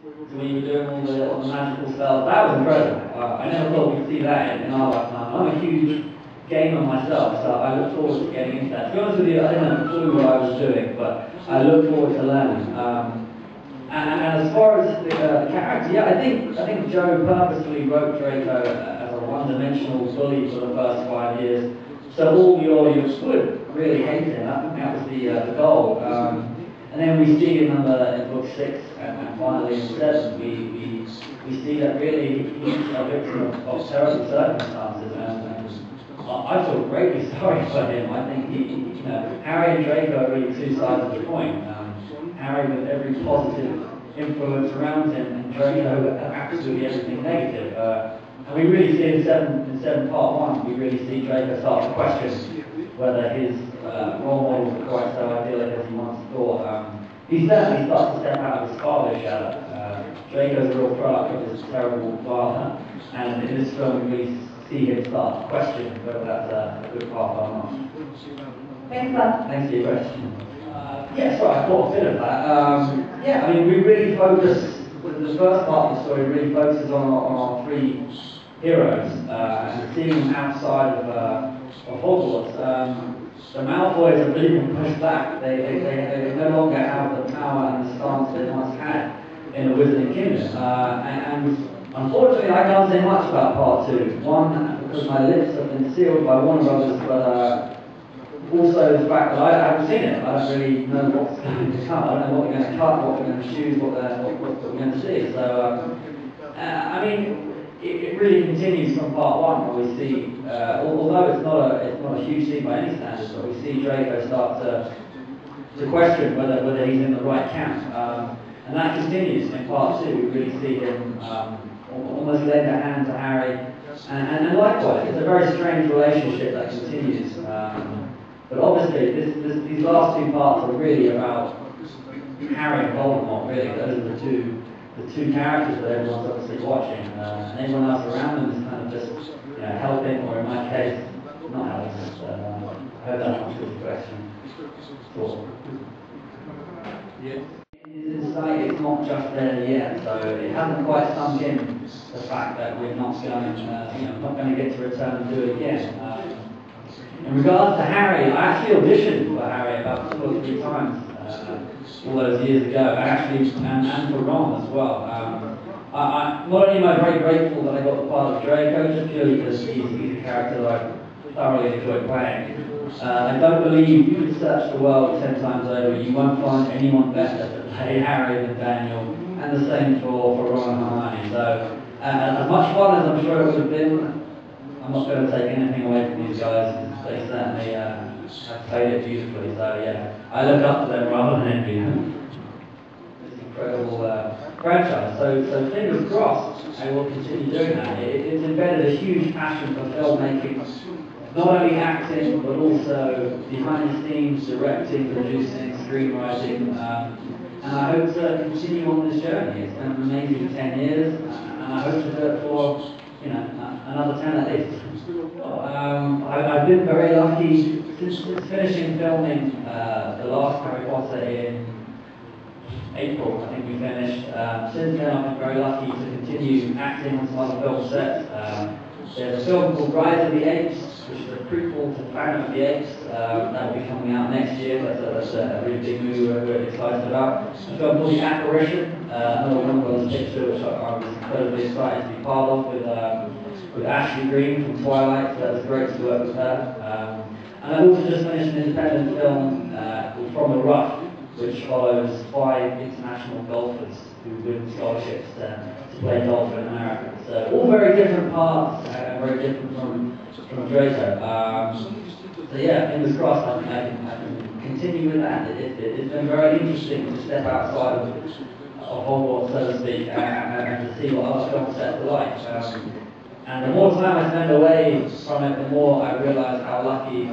we were doing all the magical spells. That was incredible. I never thought we'd see that in our lifetime. I'm a huge gamer myself, so I look forward to getting into that. To be honest with you, I didn't have a clue what I was doing, but I look forward to learning. And as far as the character, yeah, I think Joe purposely wrote Draco as a one-dimensional bully for the first 5 years, so all the audience would really hate him. I think that was the goal. And then we see in book 6 and finally in 7, we see that really he's a victim of terrible circumstances, and I feel greatly sorry for him. I think Harry and Draco are really two sides of the coin. Harry with every positive influence around him, and Draco with absolutely everything negative. And we really see in 7 part 1, we really see Draco start to question whether his role models are quite so idyllic as he once thought. He certainly starts to step out of his father's shadow. Draco's a real product of his terrible father, and in this film we really see him start to question whether that's a good path or not. Thanks for your question. Yeah, sorry, I thought a bit of that. Yeah, I mean, we really focus, the first part of the story really focuses on our 3 heroes, and seeing them outside of Hogwarts. The Malfoys have really been pushed back. They no longer have the power and the stance they once had in the Wizarding Kingdom. And unfortunately, I can't say much about part 2. One, because my lips have been sealed by Warner Brothers, but also the fact that I haven't seen it. I don't really know what's going to come. I don't know what we're going to cut, what we're going to choose, what we're going to see. So, I mean, it really continues from part 1, where we see, although it's not a huge scene by any standards, but we see Draco start to question whether he's in the right camp. And that continues in part 2. We really see him almost lend a hand to Harry, and likewise, it's a very strange relationship that continues. But obviously, these last 2 parts are really about Harry and Voldemort. Really, those are the two characters that everyone's obviously watching, and everyone else around them is kind of just helping, or in my case, not helping. I hope that answers the question. Cool. Yeah. It's like it's not just there yet, so it hasn't quite sunk in the fact that we're not going to get to return and do it again. In regards to Harry, I actually auditioned for Harry about 2 or 3 times all those years ago, and for Ron as well. Not only am I very grateful that I got the part of Draco, just purely because he's a character that I thoroughly enjoy playing. I don't believe you can search the world 10 times over, you won't find anyone better to play Harry than Daniel, and the same for Ron and Hermione. So, as much fun as I'm sure it would have been, I'm not going to take anything away from these guys, because they certainly have played it beautifully. So yeah, I look up to them rather than envy them. It's an incredible franchise. So fingers crossed, I will continue doing that. It's embedded a huge passion for filmmaking, not only acting, but also behind the scenes, directing, producing, screenwriting. And I hope to continue on this journey. It's been an amazing 10 years, and I hope to do it for another 10 at least. I've been very lucky since finishing filming the last Harry Potter in April. I think we finished. Since then, I've been very lucky to continue acting on some other film sets. There's a film called Rise of the Apes, which is a prequel to Planet of the Apes. That will be coming out next year. That's a really big movie we're excited about. A film called The Apparition, another Warner Brothers picture, which I was incredibly excited to be part of with Ashley Green from Twilight. So that was great to work with her. And I've also just finished an independent film called From the Rough, which follows 5 international golfers who win scholarships to play golf in America. So all very different parts, and very different from Draco. So yeah, fingers crossed I can continue with that. It's been very interesting to step outside of Hogwarts, so to speak, and to see what other film sets are like. And the more time I spend away from it, the more I realise how lucky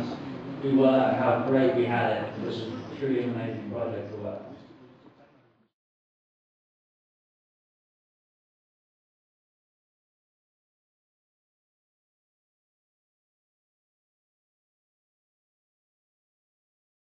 we were and how great we had it. It was a truly amazing project to work on.